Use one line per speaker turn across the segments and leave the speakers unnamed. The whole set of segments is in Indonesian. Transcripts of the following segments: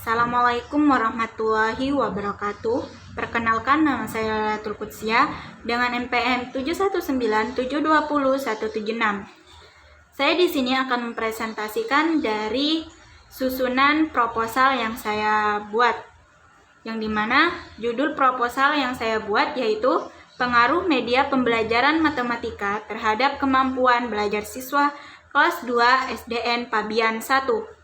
Assalamualaikum warahmatullahi wabarakatuh. Perkenalkan, nama saya Lailatul Qudsiah dengan NPM 719720176. Saya di sini akan mempresentasikan dari susunan proposal yang saya buat, yang dimana judul proposal yang saya buat yaitu pengaruh media pembelajaran matematika terhadap kemampuan belajar siswa kelas 2 SDN Pabian 1.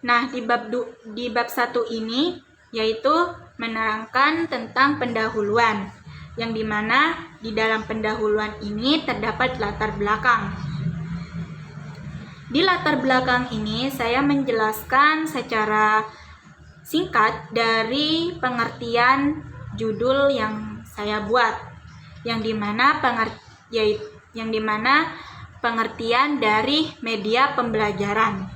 Nah, di bab 1 ini yaitu menerangkan tentang pendahuluan, yang dimana di dalam pendahuluan ini terdapat latar belakang. Di latar belakang ini saya menjelaskan secara singkat dari pengertian judul yang saya buat, yang dimana pengertian dari media pembelajaran.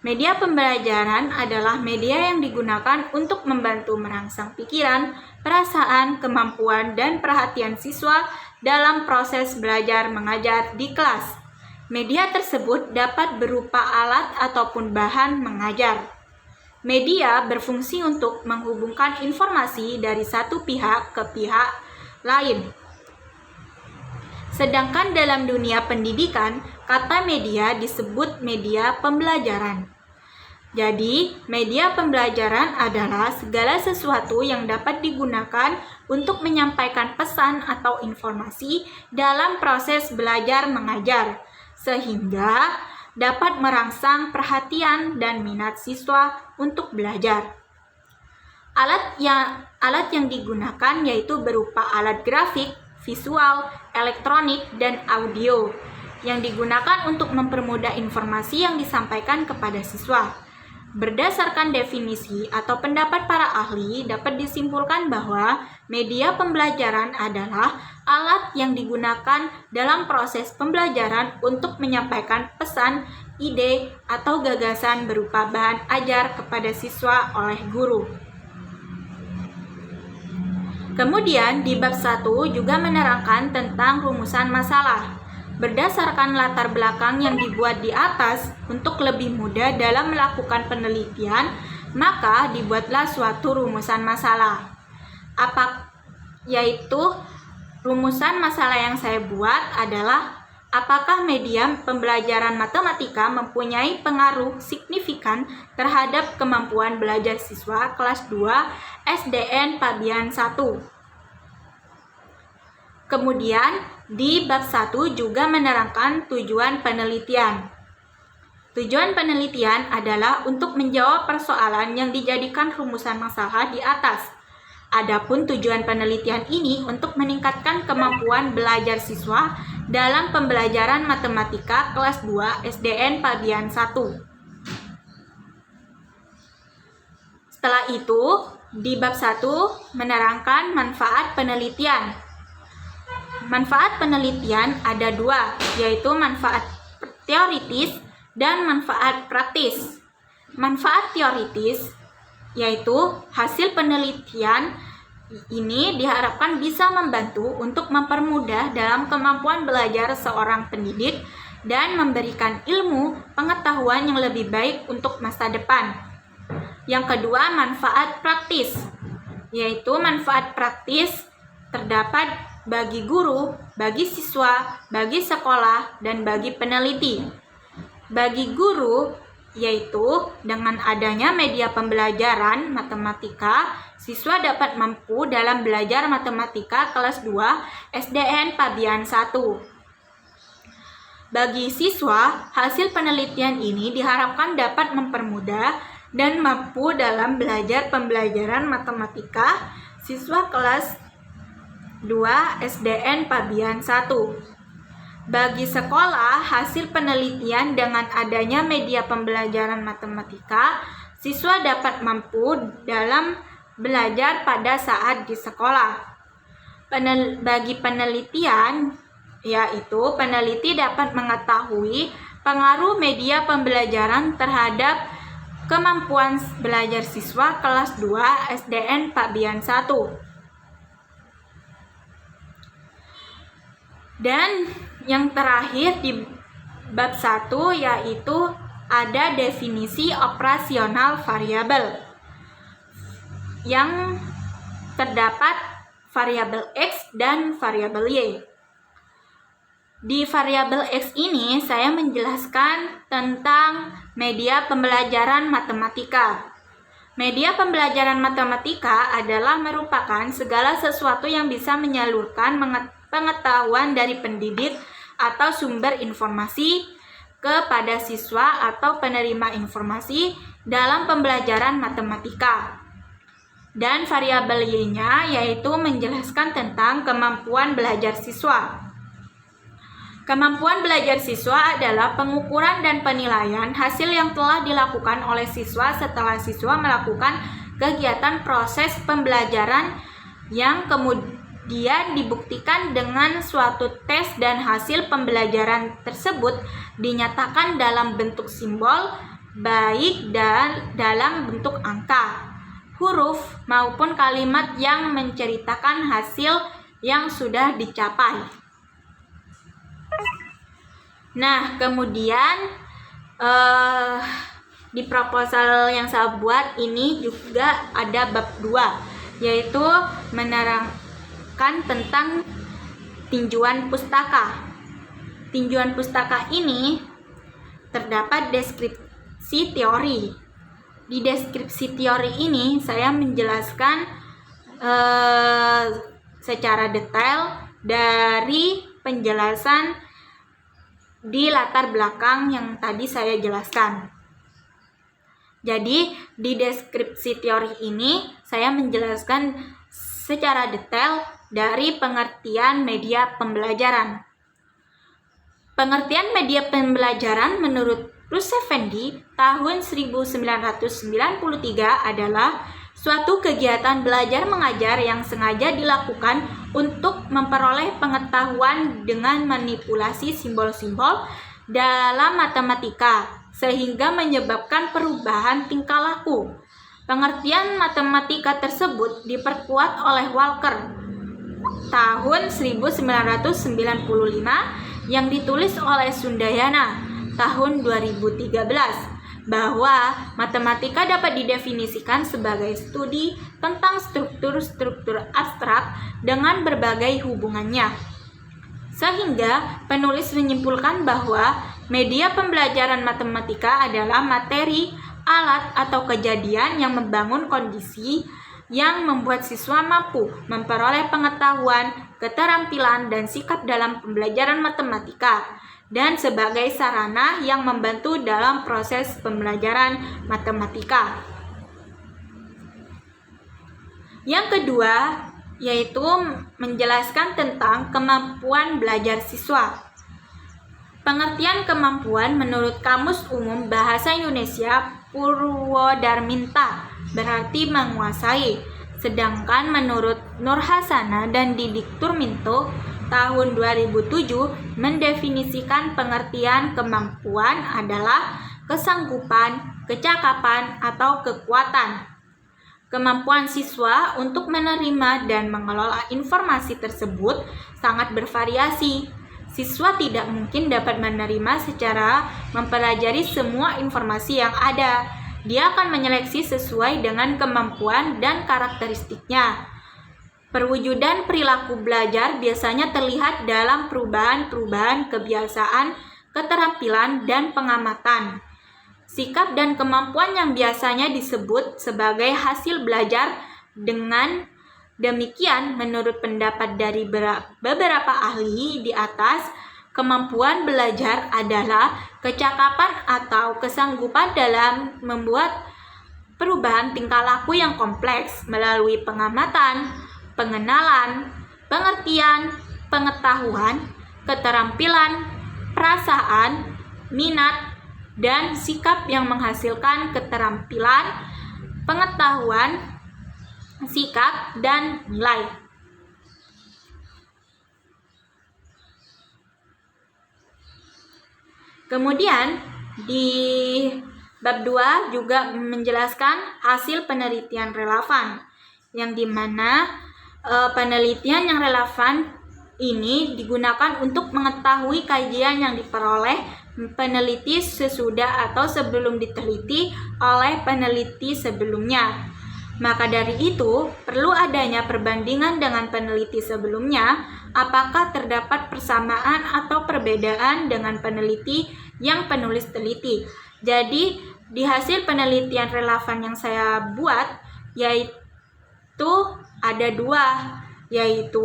Media pembelajaran adalah media yang digunakan untuk membantu merangsang pikiran, perasaan, kemampuan, dan perhatian siswa dalam proses belajar mengajar di kelas. Media tersebut dapat berupa alat ataupun bahan mengajar. Media berfungsi untuk menghubungkan informasi dari satu pihak ke pihak lain. Sedangkan dalam dunia pendidikan, kata media disebut media pembelajaran. Jadi, media pembelajaran adalah segala sesuatu yang dapat digunakan untuk menyampaikan pesan atau informasi dalam proses belajar mengajar, sehingga dapat merangsang perhatian dan minat siswa untuk belajar. Alat yang digunakan yaitu berupa alat grafik, visual, elektronik, dan audio yang digunakan untuk mempermudah informasi yang disampaikan kepada siswa. Berdasarkan definisi atau pendapat para ahli, dapat disimpulkan bahwa media pembelajaran adalah alat yang digunakan dalam proses pembelajaran untuk menyampaikan pesan, ide, atau gagasan berupa bahan ajar kepada siswa oleh guru. Kemudian di bab 1 juga menerangkan tentang rumusan masalah. Berdasarkan latar belakang yang dibuat di atas, untuk lebih mudah dalam melakukan penelitian, maka dibuatlah suatu rumusan masalah. Yaitu rumusan masalah yang saya buat adalah apakah media pembelajaran matematika mempunyai pengaruh signifikan terhadap kemampuan belajar siswa kelas 2 SDN Pabian 1. Kemudian di bab 1 juga menerangkan tujuan penelitian. Tujuan penelitian adalah untuk menjawab persoalan yang dijadikan rumusan masalah di atas. Adapun tujuan penelitian ini untuk meningkatkan kemampuan belajar siswa dalam pembelajaran matematika kelas 2 SDN Pabian 1. Setelah itu, di bab 1 menerangkan manfaat penelitian. Manfaat penelitian ada dua, yaitu manfaat teoritis dan manfaat praktis. Manfaat teoritis yaitu hasil penelitian ini diharapkan bisa membantu untuk mempermudah dalam kemampuan belajar seorang pendidik dan memberikan ilmu pengetahuan yang lebih baik untuk masa depan. Yang kedua, manfaat praktis, yaitu manfaat praktis terdapat bagi guru, bagi siswa, bagi sekolah, dan bagi peneliti. Bagi guru, yaitu dengan adanya media pembelajaran matematika, siswa dapat mampu dalam belajar matematika kelas 2 SDN Pabian 1. Bagi siswa, hasil penelitian ini diharapkan dapat mempermudah dan mampu dalam belajar pembelajaran matematika siswa kelas 2 SDN Pabian 1. Bagi sekolah, hasil penelitian dengan adanya media pembelajaran matematika, siswa dapat mampu dalam belajar pada saat di sekolah. Bagi penelitian, yaitu peneliti dapat mengetahui pengaruh media pembelajaran terhadap kemampuan belajar siswa kelas 2 SDN Pabian 1. Dan yang terakhir di bab 1 yaitu ada definisi operasional variabel yang terdapat variabel X dan variabel Y. Di variabel X ini saya menjelaskan tentang media pembelajaran matematika. Media pembelajaran matematika adalah merupakan segala sesuatu yang bisa menyalurkan pengetahuan dari pendidik atau sumber informasi kepada siswa atau penerima informasi dalam pembelajaran matematika. Dan variabel Y-nya yaitu menjelaskan tentang kemampuan belajar siswa. Kemampuan belajar siswa adalah pengukuran dan penilaian hasil yang telah dilakukan oleh siswa setelah siswa melakukan kegiatan proses pembelajaran yang kemudian dibuktikan dengan suatu tes dan hasil pembelajaran tersebut dinyatakan dalam bentuk simbol, baik dalam bentuk angka, huruf, maupun kalimat yang menceritakan hasil yang sudah dicapai. Nah, kemudian di proposal yang saya buat ini juga ada bab 2, yaitu menerangkan tentang tinjuan pustaka. Tinjuan pustaka ini terdapat deskripsi teori. Di deskripsi teori ini saya menjelaskan secara detail dari penjelasan di latar belakang yang tadi saya jelaskan. Jadi, di deskripsi teori ini saya menjelaskan secara detail dari pengertian media pembelajaran. Pengertian media pembelajaran menurut Bruce Effendi tahun 1993 adalah suatu kegiatan belajar mengajar yang sengaja dilakukan untuk memperoleh pengetahuan dengan manipulasi simbol-simbol dalam matematika, sehingga menyebabkan perubahan tingkah laku. Pengertian matematika tersebut diperkuat oleh Walker tahun 1995 yang ditulis oleh Sundayana tahun 2013. Bahwa matematika dapat didefinisikan sebagai studi tentang struktur-struktur abstrak dengan berbagai hubungannya. Sehingga penulis menyimpulkan bahwa media pembelajaran matematika adalah materi, alat, atau kejadian yang membangun kondisi yang membuat siswa mampu memperoleh pengetahuan, keterampilan, dan sikap dalam pembelajaran matematika, dan sebagai sarana yang membantu dalam proses pembelajaran matematika. Yang kedua, yaitu menjelaskan tentang kemampuan belajar siswa. Pengertian kemampuan menurut Kamus Umum Bahasa Indonesia Purwodarminta berarti menguasai, sedangkan menurut Nur Hasana dan Didik Turminto tahun 2007 mendefinisikan pengertian kemampuan adalah kesanggupan, kecakapan, atau kekuatan. Kemampuan siswa untuk menerima dan mengelola informasi tersebut sangat bervariasi. Siswa tidak mungkin dapat menerima secara mempelajari semua informasi yang ada. Dia akan menyeleksi sesuai dengan kemampuan dan karakteristiknya. Perwujudan perilaku belajar biasanya terlihat dalam perubahan-perubahan kebiasaan, keterampilan, dan pengamatan. Sikap dan kemampuan yang biasanya disebut sebagai hasil belajar. Dengan demikian, menurut pendapat dari beberapa ahli di atas, kemampuan belajar adalah kecakapan atau kesanggupan dalam membuat perubahan tingkah laku yang kompleks melalui pengamatan, pengenalan, pengertian, pengetahuan, keterampilan, perasaan, minat, dan sikap yang menghasilkan keterampilan, pengetahuan, sikap, dan nilai. Kemudian di bab 2 juga menjelaskan hasil penelitian relevan, yang dimana penelitian yang relevan ini digunakan untuk mengetahui kajian yang diperoleh peneliti sesudah atau sebelum diteliti oleh peneliti sebelumnya. Maka dari itu, perlu adanya perbandingan dengan peneliti sebelumnya, apakah terdapat persamaan atau perbedaan dengan peneliti yang penulis teliti. Jadi, di hasil penelitian relevan yang saya buat, yaitu ada 2, yaitu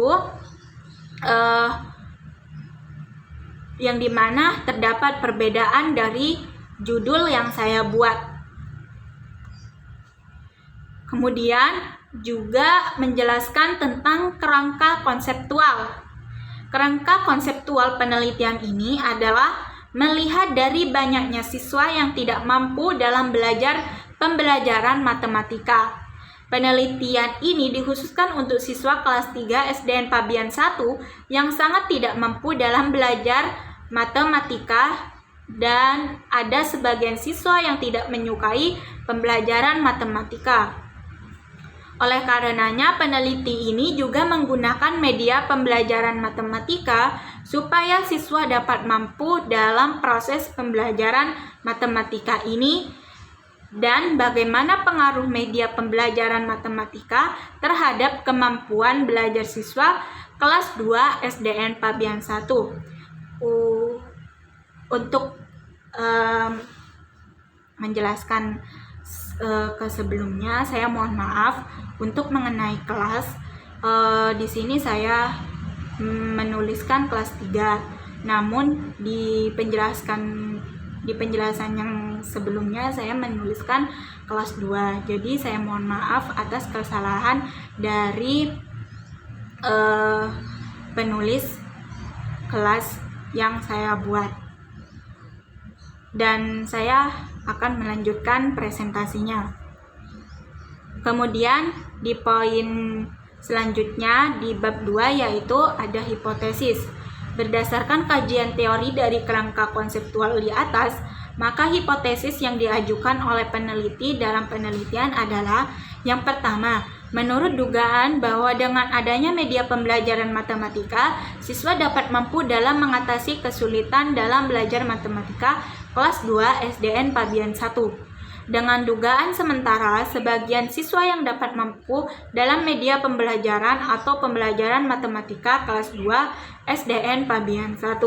yang dimana terdapat perbedaan dari judul yang saya buat. Kemudian juga menjelaskan tentang kerangka konseptual. Kerangka konseptual penelitian ini adalah melihat dari banyaknya siswa yang tidak mampu dalam belajar pembelajaran matematika. Penelitian ini dikhususkan untuk siswa kelas 3 SDN Pabian 1 yang sangat tidak mampu dalam belajar matematika, dan ada sebagian siswa yang tidak menyukai pembelajaran matematika. Oleh karenanya, peneliti ini juga menggunakan media pembelajaran matematika supaya siswa dapat mampu dalam proses pembelajaran matematika ini, dan bagaimana pengaruh media pembelajaran matematika terhadap kemampuan belajar siswa kelas 2 SDN Pabian 1. Untuk menjelaskan ke sebelumnya, saya mohon maaf untuk mengenai kelas. Di sini saya menuliskan kelas 3, namun di penjelasan yang sebelumnya saya menuliskan kelas 2. Jadi saya mohon maaf atas kesalahan dari penulis kelas yang saya buat. Dan saya akan melanjutkan presentasinya. Kemudian di poin selanjutnya di bab 2, yaitu ada hipotesis. Berdasarkan kajian teori dari kerangka konseptual di atas, maka hipotesis yang diajukan oleh peneliti dalam penelitian adalah yang pertama, menurut dugaan bahwa dengan adanya media pembelajaran matematika, siswa dapat mampu dalam mengatasi kesulitan dalam belajar matematika kelas 2 SDN Pabian 1. Dengan dugaan sementara, sebagian siswa yang dapat mampu dalam media pembelajaran atau pembelajaran matematika kelas 2 SDN Pabian 1.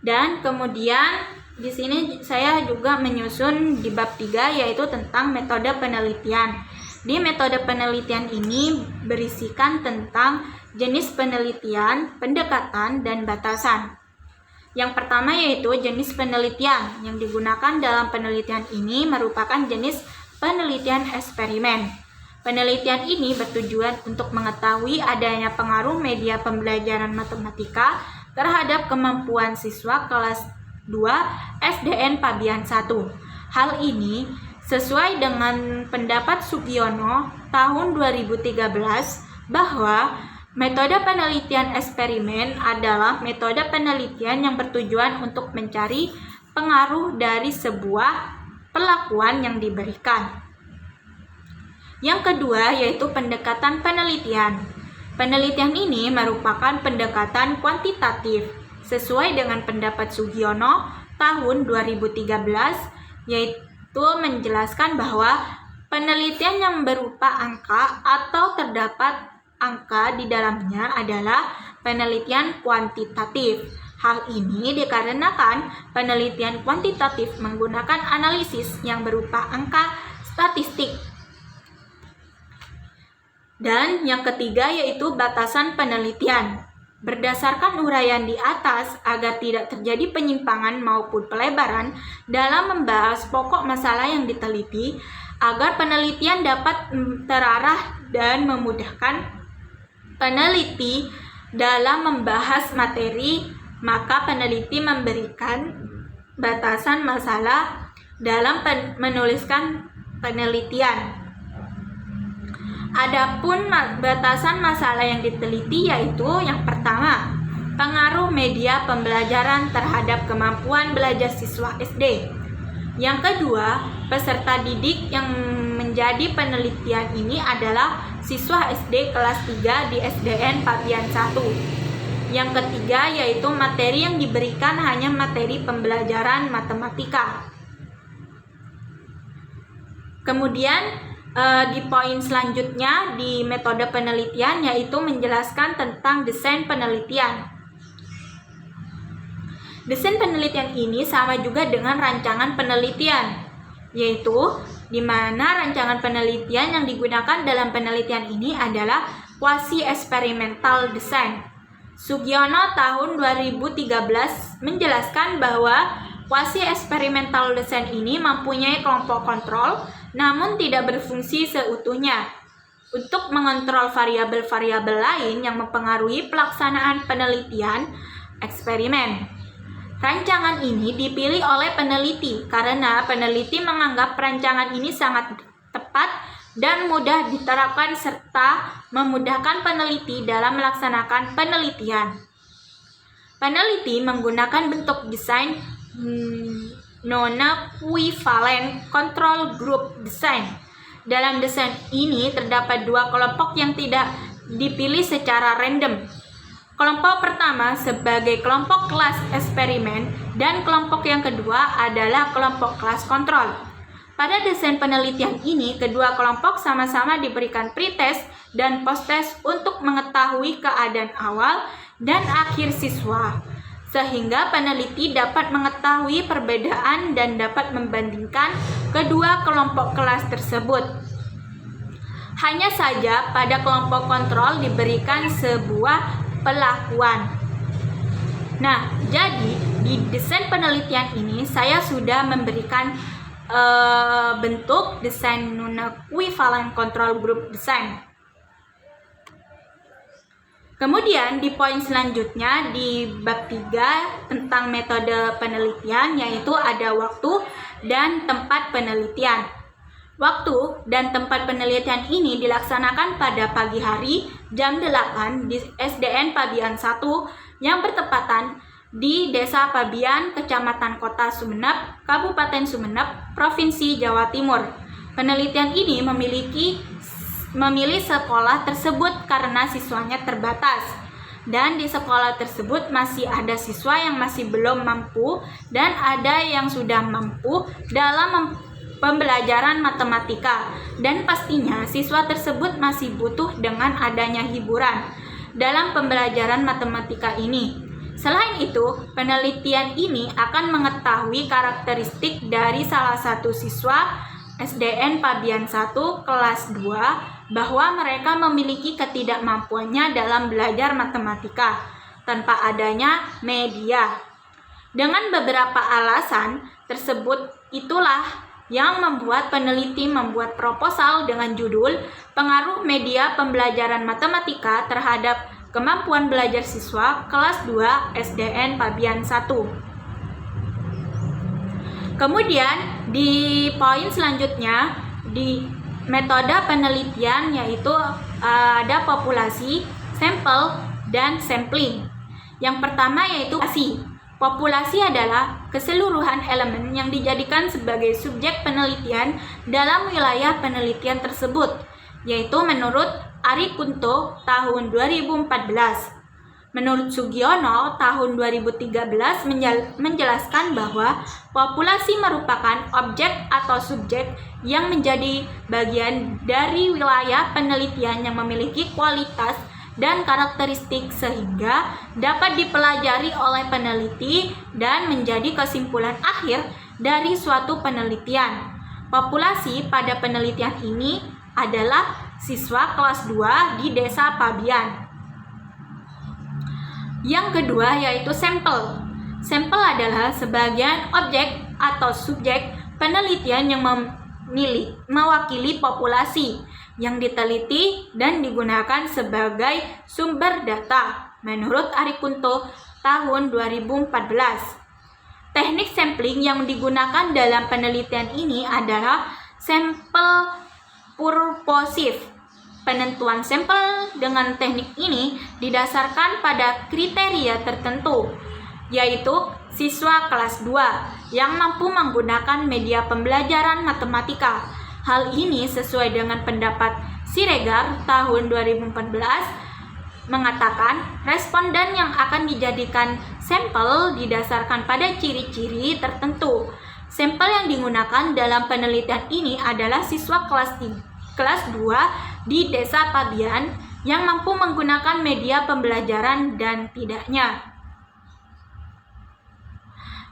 Dan kemudian di sini saya juga menyusun di bab 3, yaitu tentang metode penelitian. Di metode penelitian ini berisikan tentang jenis penelitian, pendekatan, dan batasan. Yang pertama yaitu jenis penelitian. Yang digunakan dalam penelitian ini merupakan jenis penelitian eksperimen. Penelitian ini bertujuan untuk mengetahui adanya pengaruh media pembelajaran matematika terhadap kemampuan siswa kelas 2 SDN Pabian 1. Hal ini sesuai dengan pendapat Sugiono tahun 2013 bahwa metode penelitian eksperimen adalah metode penelitian yang bertujuan untuk mencari pengaruh dari sebuah perlakuan yang diberikan. Yang kedua yaitu pendekatan penelitian. Penelitian ini merupakan pendekatan kuantitatif sesuai dengan pendapat Sugiono tahun 2013, yaitu menjelaskan bahwa penelitian yang berupa angka atau terdapat angka di dalamnya adalah penelitian kuantitatif. Hal ini dikarenakan penelitian kuantitatif menggunakan analisis yang berupa angka statistik. Dan yang ketiga yaitu batasan penelitian. Berdasarkan uraian di atas, agar tidak terjadi penyimpangan maupun pelebaran dalam membahas pokok masalah yang diteliti, agar penelitian dapat terarah dan memudahkan peneliti dalam membahas materi, maka peneliti memberikan batasan masalah dalam menuliskan penelitian. Adapun batasan masalah yang diteliti yaitu yang pertama, pengaruh media pembelajaran terhadap kemampuan belajar siswa SD. Yang kedua, peserta didik yang menjadi penelitian ini adalah siswa SD kelas 3 di SDN Pabian 1. Yang ketiga yaitu materi yang diberikan hanya materi pembelajaran matematika. Kemudian di poin selanjutnya di metode penelitian yaitu menjelaskan tentang desain penelitian. Desain penelitian ini sama juga dengan rancangan penelitian, yaitu di mana rancangan penelitian yang digunakan dalam penelitian ini adalah quasi experimental design. Sugiono tahun 2013 menjelaskan bahwa quasi experimental design ini mempunyai kelompok kontrol namun tidak berfungsi seutuhnya untuk mengontrol variabel-variabel lain yang mempengaruhi pelaksanaan penelitian eksperimen. Rancangan ini dipilih oleh peneliti karena peneliti menganggap rancangan ini sangat tepat dan mudah diterapkan serta memudahkan peneliti dalam melaksanakan penelitian. Peneliti menggunakan bentuk desain non-equivalent control group design. Dalam desain ini terdapat dua kelompok yang tidak dipilih secara random. Kelompok pertama sebagai kelompok kelas eksperimen dan kelompok yang kedua adalah kelompok kelas kontrol. Pada desain penelitian ini, kedua kelompok sama-sama diberikan pretest dan posttest untuk mengetahui keadaan awal dan akhir siswa, sehingga peneliti dapat mengetahui perbedaan dan dapat membandingkan kedua kelompok kelas tersebut. Hanya saja pada kelompok kontrol diberikan sebuah pelakuan. Nah, jadi di desain penelitian ini saya sudah memberikan bentuk desain non-equivalent control group design. Kemudian di poin selanjutnya di bab 3 tentang metode penelitian yaitu ada waktu dan tempat penelitian. Waktu dan tempat penelitian ini dilaksanakan pada pagi hari jam 8 di SDN Pabian 1 yang bertepatan di Desa Pabian, Kecamatan Kota Sumeneb, Kabupaten Sumeneb, Provinsi Jawa Timur. Penelitian ini memilih sekolah tersebut karena siswanya terbatas. Dan di sekolah tersebut masih ada siswa yang masih belum mampu dan ada yang sudah mampu dalam pembelajaran matematika. Dan pastinya siswa tersebut masih butuh dengan adanya hiburan dalam pembelajaran matematika ini. Selain itu, penelitian ini akan mengetahui karakteristik dari salah satu siswa SDN Pabian 1 kelas 2 bahwa mereka memiliki ketidakmampuannya dalam belajar matematika tanpa adanya media. Dengan beberapa alasan tersebut itulah yang membuat peneliti membuat proposal dengan judul Pengaruh Media Pembelajaran Matematika Terhadap Kemampuan Belajar Siswa Kelas 2 SDN Pabian 1. Kemudian di poin selanjutnya di metode penelitian yaitu ada populasi, sampel, dan sampling. Yang pertama yaitu populasi. Populasi adalah keseluruhan elemen yang dijadikan sebagai subjek penelitian dalam wilayah penelitian tersebut, yaitu menurut Ari Kunto tahun 2014. Menurut Sugiono tahun 2013 menjelaskan bahwa populasi merupakan objek atau subjek yang menjadi bagian dari wilayah penelitian yang memiliki kualitas dan karakteristik sehingga dapat dipelajari oleh peneliti dan menjadi kesimpulan akhir dari suatu penelitian. Populasi pada penelitian ini adalah siswa kelas 2 di Desa Pabian. Yang kedua yaitu sampel. Sampel adalah sebagian objek atau subjek penelitian yang mewakili populasi yang diteliti dan digunakan sebagai sumber data menurut Ari Kunto tahun 2014. Teknik sampling yang digunakan dalam penelitian ini adalah sampel purposive. Penentuan sampel dengan teknik ini didasarkan pada kriteria tertentu, yaitu siswa kelas 2 yang mampu menggunakan media pembelajaran matematika. Hal ini sesuai dengan pendapat Siregar tahun 2014 mengatakan responden yang akan dijadikan sampel didasarkan pada ciri-ciri tertentu. Sampel yang digunakan dalam penelitian ini adalah siswa kelas 2 di Desa Pabian yang mampu menggunakan media pembelajaran dan tidaknya.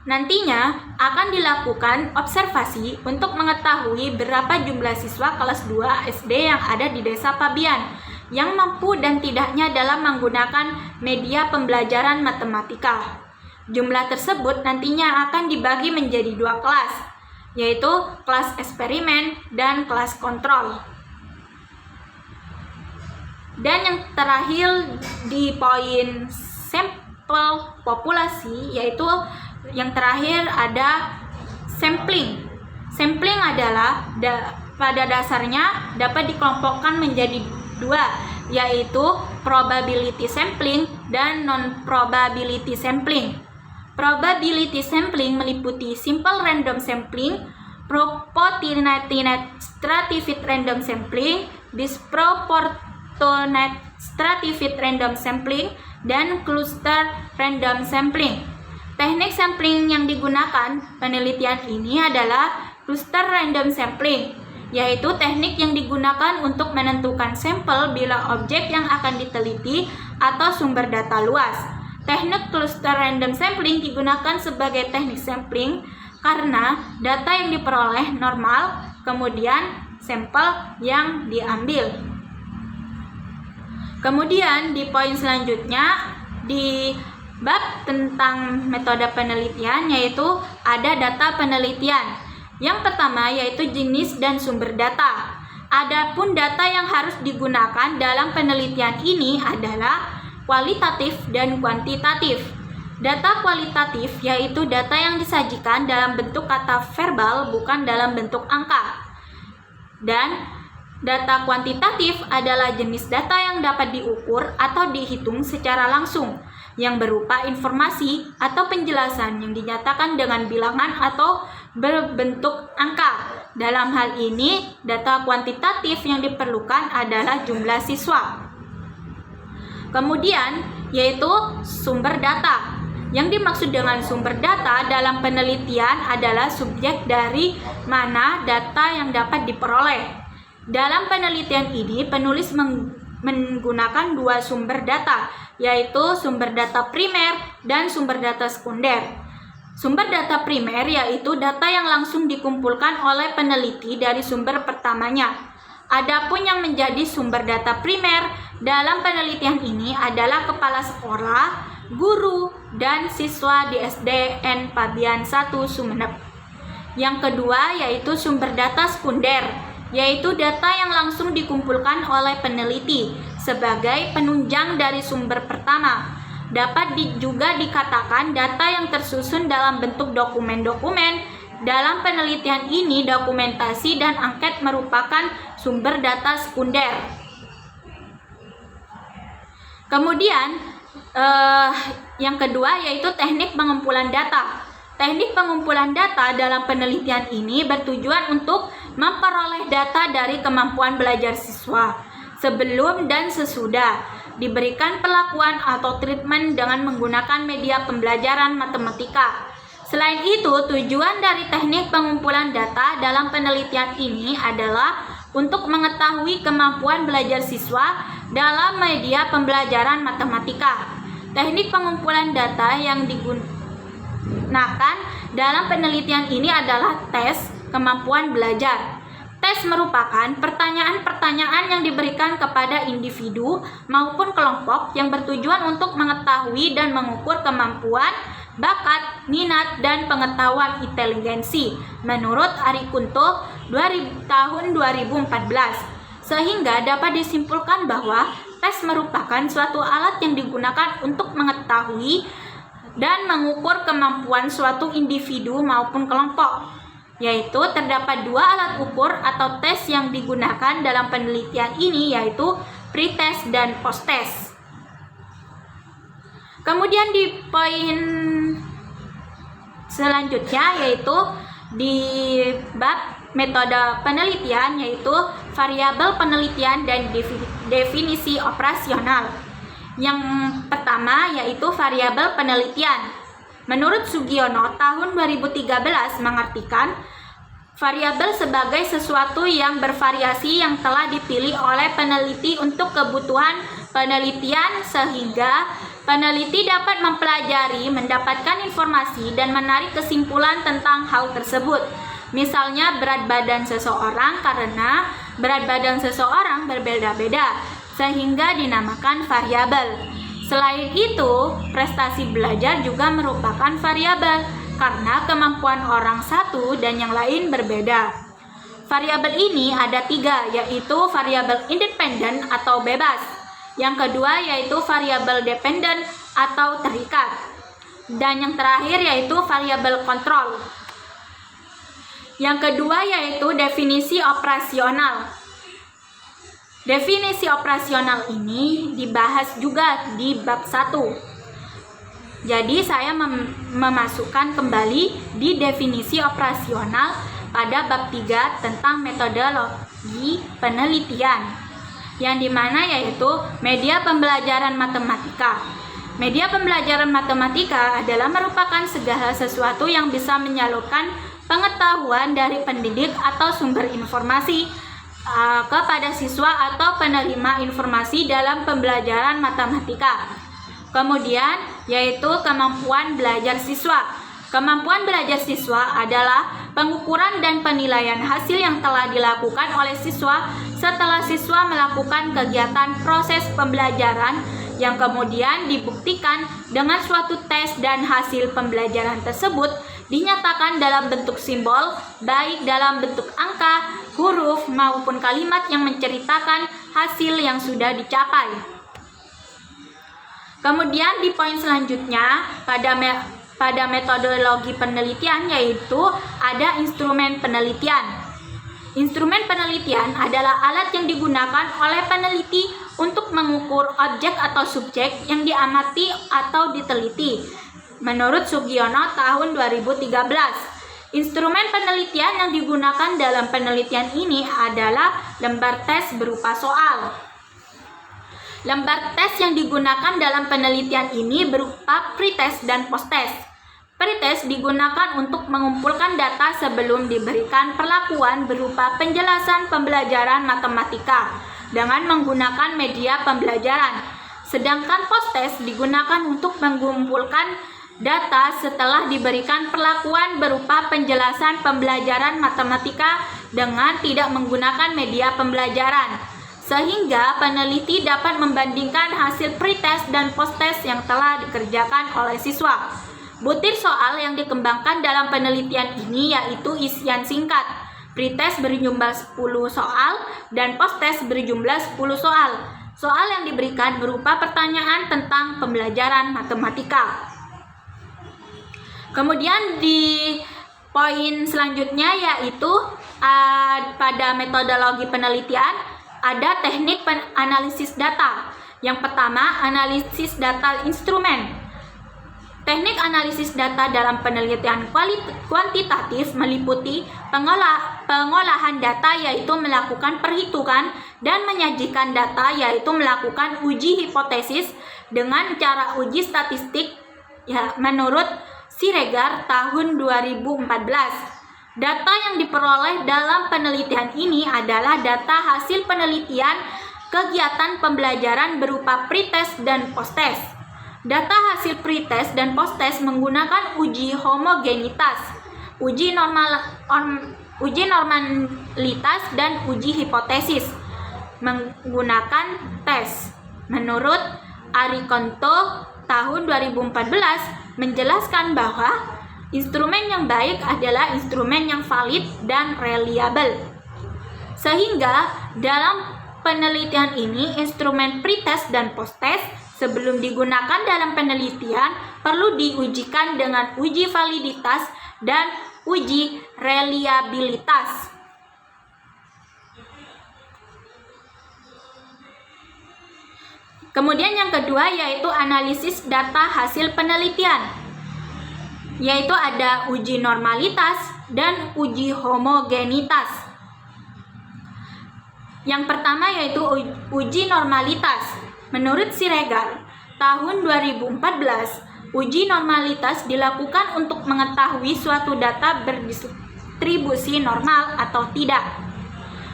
Nantinya akan dilakukan observasi untuk mengetahui berapa jumlah siswa kelas 2 SD yang ada di Desa Pabian yang mampu dan tidaknya dalam menggunakan media pembelajaran matematika. Jumlah tersebut nantinya akan dibagi menjadi 2 kelas, yaitu kelas eksperimen dan kelas kontrol. Dan yang terakhir di poin sampel populasi, yaitu yang terakhir ada sampling. Sampling adalah pada dasarnya dapat dikelompokkan menjadi 2, yaitu probability sampling dan non-probability sampling. Probability sampling meliputi simple random sampling, proportionate stratified random sampling, disproportionate stratified random sampling, dan cluster random sampling. Teknik sampling yang digunakan penelitian ini adalah cluster random sampling, yaitu teknik yang digunakan untuk menentukan sampel bila objek yang akan diteliti atau sumber data luas. Teknik cluster random sampling digunakan sebagai teknik sampling karena data yang diperoleh normal, kemudian sampel yang diambil. Kemudian di poin selanjutnya di bab tentang metode penelitian, yaitu ada data penelitian. Yang pertama yaitu jenis dan sumber data. Adapun data yang harus digunakan dalam penelitian ini adalah kualitatif dan kuantitatif. Data kualitatif yaitu data yang disajikan dalam bentuk kata verbal, bukan dalam bentuk angka. Dan data kuantitatif adalah jenis data yang dapat diukur atau dihitung secara langsung, yang berupa informasi atau penjelasan yang dinyatakan dengan bilangan atau berbentuk angka. Dalam hal ini, data kuantitatif yang diperlukan adalah jumlah siswa. Kemudian, yaitu sumber data. Yang dimaksud dengan sumber data dalam penelitian adalah subjek dari mana data yang dapat diperoleh. Dalam penelitian ini, penulis menggunakan 2 sumber data, yaitu sumber data primer dan sumber data sekunder. Sumber data primer yaitu data yang langsung dikumpulkan oleh peneliti dari sumber pertamanya. Adapun yang menjadi sumber data primer dalam penelitian ini adalah kepala sekolah, guru, dan siswa di SDN Pabian 1 Sumeneb. Yang kedua yaitu sumber data sekunder, yaitu data yang langsung dikumpulkan oleh peneliti sebagai penunjang dari sumber pertama. Dapat juga dikatakan data yang tersusun dalam bentuk dokumen-dokumen. Dalam penelitian ini, dokumentasi dan angket merupakan sumber data sekunder. Kemudian, yang kedua yaitu teknik pengumpulan data. Teknik pengumpulan data dalam penelitian ini bertujuan untuk memperoleh data dari kemampuan belajar siswa sebelum dan sesudah diberikan perlakuan atau treatment dengan menggunakan media pembelajaran matematika. Selain itu, tujuan dari teknik pengumpulan data dalam penelitian ini adalah untuk mengetahui kemampuan belajar siswa dalam media pembelajaran matematika. Teknik pengumpulan data yang digunakan dalam penelitian ini adalah tes kemampuan belajar. Tes merupakan pertanyaan-pertanyaan yang diberikan kepada individu maupun kelompok yang bertujuan untuk mengetahui dan mengukur kemampuan, bakat, minat, dan pengetahuan inteligensi menurut Ari Kunto tahun 2014. Sehingga dapat disimpulkan bahwa tes merupakan suatu alat yang digunakan untuk mengetahui dan mengukur kemampuan suatu individu maupun kelompok. Yaitu terdapat 2 alat ukur atau tes yang digunakan dalam penelitian ini, yaitu pretest dan posttest. Kemudian di poin selanjutnya yaitu di bab metode penelitian, yaitu variabel penelitian dan definisi operasional. Yang pertama yaitu variabel penelitian. Menurut Sugiono, tahun 2013 mengartikan variabel sebagai sesuatu yang bervariasi yang telah dipilih oleh peneliti untuk kebutuhan penelitian sehingga peneliti dapat mempelajari, mendapatkan informasi, dan menarik kesimpulan tentang hal tersebut. Misalnya berat badan seseorang karena berat badan seseorang berbeda-beda, sehingga dinamakan variabel. Selain itu, prestasi belajar juga merupakan variabel karena kemampuan orang satu dan yang lain berbeda. Variabel ini ada 3, yaitu variabel independen atau bebas. Yang kedua yaitu variabel dependen atau terikat. Dan yang terakhir yaitu variabel kontrol. Yang kedua yaitu definisi operasional. Definisi operasional ini dibahas juga di bab 1. Jadi saya memasukkan kembali di definisi operasional pada bab 3 tentang metodologi penelitian, yang dimana yaitu media pembelajaran matematika. Media pembelajaran matematika adalah merupakan segala sesuatu yang bisa menyalurkan pengetahuan dari pendidik atau sumber informasi kepada siswa atau penerima informasi dalam pembelajaran matematika. Kemudian yaitu kemampuan belajar siswa. Kemampuan belajar siswa adalah pengukuran dan penilaian hasil yang telah dilakukan oleh siswa setelah siswa melakukan kegiatan proses pembelajaran yang kemudian dibuktikan dengan suatu tes dan hasil pembelajaran tersebut dinyatakan dalam bentuk simbol, baik dalam bentuk angka, huruf, maupun kalimat yang menceritakan hasil yang sudah dicapai. Kemudian di poin selanjutnya pada metodologi penelitian yaitu ada instrumen penelitian. Instrumen penelitian adalah alat yang digunakan oleh peneliti untuk mengukur objek atau subjek yang diamati atau diteliti. Menurut Sugiono tahun 2013, instrumen penelitian yang digunakan dalam penelitian ini adalah lembar tes berupa soal. Lembar tes yang digunakan dalam penelitian ini berupa pretest dan posttest. Pretest digunakan untuk mengumpulkan data sebelum diberikan perlakuan berupa penjelasan pembelajaran matematika dengan menggunakan media pembelajaran. Sedangkan posttest digunakan untuk mengumpulkan data setelah diberikan perlakuan berupa penjelasan pembelajaran matematika dengan tidak menggunakan media pembelajaran, sehingga peneliti dapat membandingkan hasil pretest dan posttest yang telah dikerjakan oleh siswa. Butir soal yang dikembangkan dalam penelitian ini yaitu isian singkat. Pretest berjumlah 10 soal dan posttest berjumlah 10 soal. Soal yang diberikan berupa pertanyaan tentang pembelajaran matematika. Kemudian di poin selanjutnya yaitu pada metodologi penelitian ada teknik analisis data. Yang pertama, analisis data instrumen. Teknik analisis data dalam penelitian kuantitatif meliputi pengolahan data yaitu melakukan perhitungan dan menyajikan data yaitu melakukan uji hipotesis dengan cara uji statistik menurut Siregar tahun 2014. Data yang diperoleh dalam penelitian ini adalah data hasil penelitian kegiatan pembelajaran berupa pretest dan posttest. Data hasil pretest dan posttest menggunakan uji homogenitas, uji normalitas, dan uji hipotesis menggunakan tes. Menurut Arikonto tahun 2014 menjelaskan bahwa instrumen yang baik adalah instrumen yang valid dan reliable. Sehingga dalam penelitian ini instrumen pretest dan posttest sebelum digunakan dalam penelitian perlu diujikan dengan uji validitas dan uji reliabilitas. Kemudian yang kedua yaitu analisis data hasil penelitian, yaitu ada uji normalitas dan uji homogenitas. Yang pertama yaitu uji normalitas. Menurut Siregar, tahun 2014, uji normalitas dilakukan untuk mengetahui suatu data berdistribusi normal atau tidak.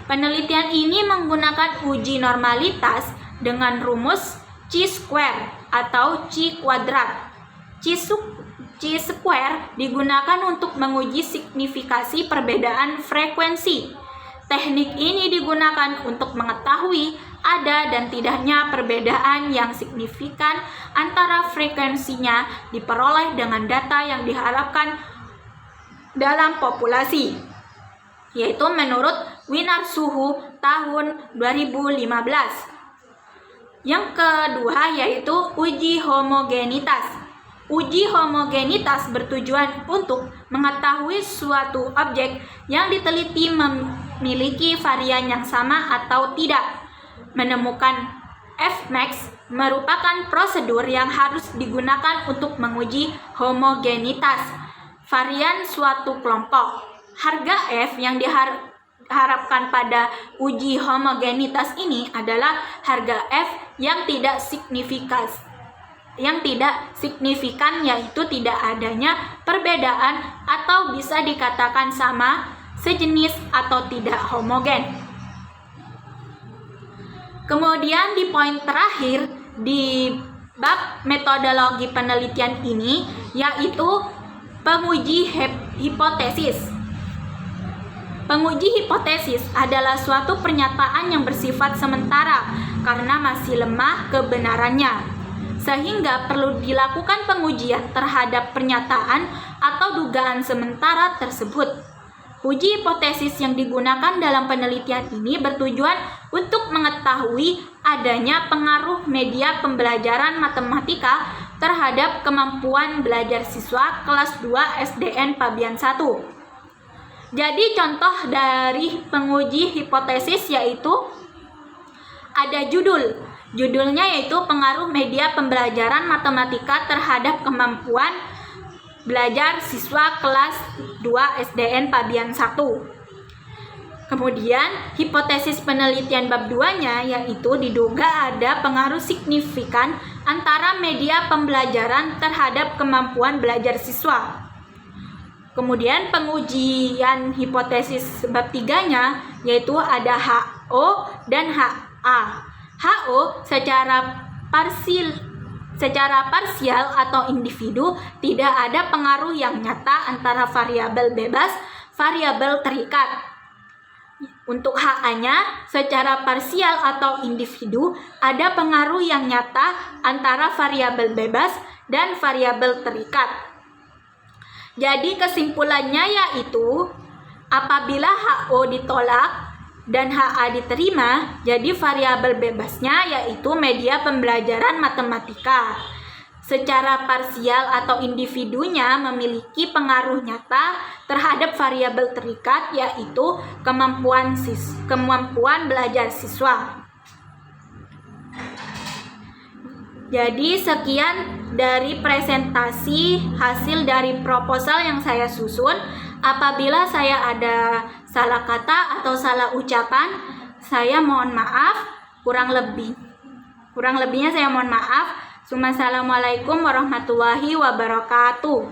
Penelitian ini menggunakan uji normalitas dengan rumus chi-square atau chi kuadrat. Chi-square digunakan untuk menguji signifikasi perbedaan frekuensi. Teknik ini digunakan untuk mengetahui ada dan tidaknya perbedaan yang signifikan antara frekuensinya diperoleh dengan data yang diharapkan dalam populasi, yaitu menurut Winarsuhu tahun 2015. Yang kedua yaitu uji homogenitas. Uji homogenitas bertujuan untuk mengetahui suatu objek yang diteliti memiliki varian yang sama atau tidak. Menemukan Fmax merupakan prosedur yang harus digunakan untuk menguji homogenitas varian suatu kelompok. Harga F yang diharapkan pada uji homogenitas ini adalah harga F yang tidak signifikan, yaitu tidak adanya perbedaan atau bisa dikatakan sama, sejenis atau tidak homogen. Kemudian di poin terakhir di bab metodologi penelitian ini yaitu penguji hipotesis. Penguji hipotesis adalah suatu pernyataan yang bersifat sementara karena masih lemah kebenarannya, sehingga perlu dilakukan pengujian terhadap pernyataan atau dugaan sementara tersebut. Uji hipotesis yang digunakan dalam penelitian ini bertujuan untuk mengetahui adanya pengaruh media pembelajaran matematika terhadap kemampuan belajar siswa kelas 2 SDN Pabian 1. Jadi contoh dari penguji hipotesis yaitu ada judulnya yaitu pengaruh media pembelajaran matematika terhadap kemampuan belajar siswa kelas 2 SDN Pabian 1. Kemudian hipotesis penelitian bab 2-nya yaitu diduga ada pengaruh signifikan antara media pembelajaran terhadap kemampuan belajar siswa. Kemudian pengujian hipotesis bab 3-nya yaitu ada HO dan HA. HO secara parsial atau individu tidak ada pengaruh yang nyata antara variabel bebas, variabel terikat. Untuk HA-nya secara parsial atau individu ada pengaruh yang nyata antara variabel bebas dan variabel terikat. Jadi kesimpulannya yaitu apabila HO ditolak dan HA diterima, jadi variabel bebasnya yaitu media pembelajaran matematika. Secara parsial atau individunya memiliki pengaruh nyata terhadap variabel terikat yaitu kemampuan belajar siswa. Jadi sekian dari presentasi hasil dari proposal yang saya susun. Apabila saya ada salah kata atau salah ucapan, saya mohon maaf. Kurang lebihnya saya mohon maaf. Assalamualaikum warahmatullahi wabarakatuh.